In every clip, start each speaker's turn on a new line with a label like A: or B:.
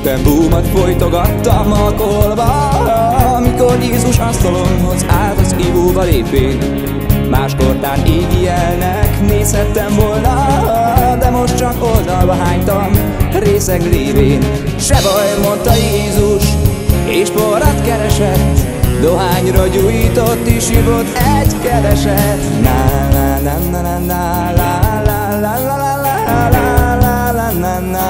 A: Éppen búmat folytogattam alkoholba, amikor Jézus asztalomhoz állt az ivóba lépén. Máskortán égi jelnek nézhettem volna, de most csak oldalba hánytam részeg lévén. Se baj, mondta Jézus, és porrat keresett, dohányra gyújtott és ivott egy kereset. Na na na na na na la la la la la la la la la la.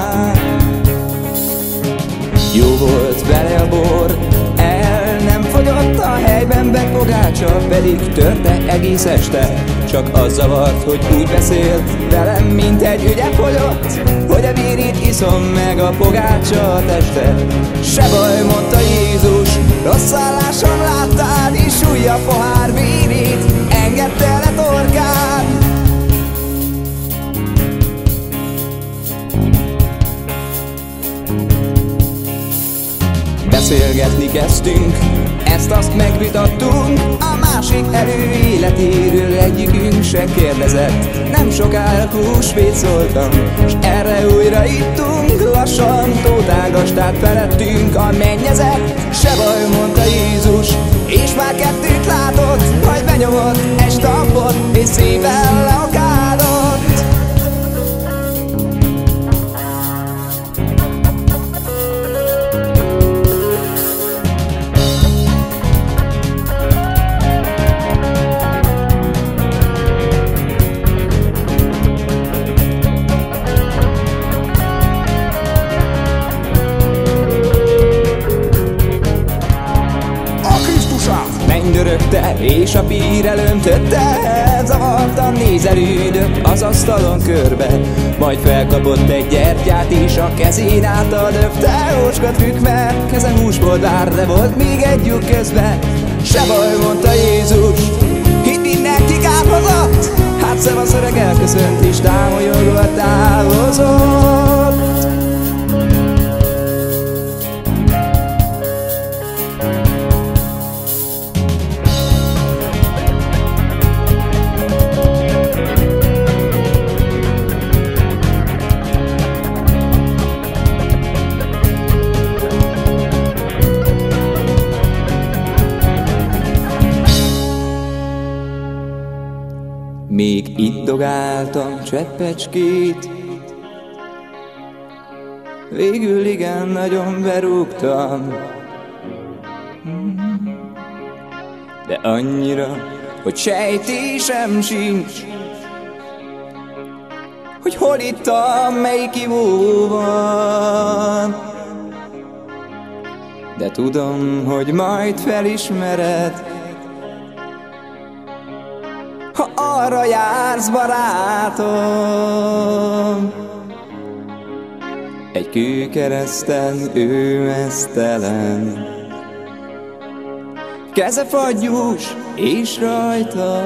A: Jó volt vele a bor, el nem fogyott a helyben bepogácsa, pedig törte egész este. Csak az zavart, hogy úgy beszélt velem, mint egy ügyefogyott, hogy a bírit iszom meg a pogácsa a teste. Se baj, mondta Jézus, rossz szálláson láttál, és újabb pohár bírit engedte le torkán. Beszélgetni kezdtünk, ezt-azt megvitattunk, a másik előéletéről egyikünk se kérdezett. Nem sokára húsvét szóltam, s erre újra ittunk, lassan tótágastát felettünk a mennyezet. Se baj, mondta Jézus, és már kettőt látott, majd benyomott egy stampot, és szépen leakádott. Mennydörögte, és a pír elöntötte, zavartan nézelődött az asztalon körbe. Majd felkapott egy gyertyát, és a kezén átadöfte. Ócska trükk, mert keze húsbordár, de volt még egy lyuk közbe. Se baj, mondta Jézus, itt mindenki káphozott. Hát szevasz öreg, elköszönt, és támolyogva távozott. Még itt dogáltam cseppecskét, végül igen nagyon berúgtam, de annyira, hogy sejtésem sincs, hogy hol ittam, melyik ivóban. De tudom, hogy majd felismered, ha arra jársz, barátom. Egy kőkereszten ő meztelen, keze fagyús és rajta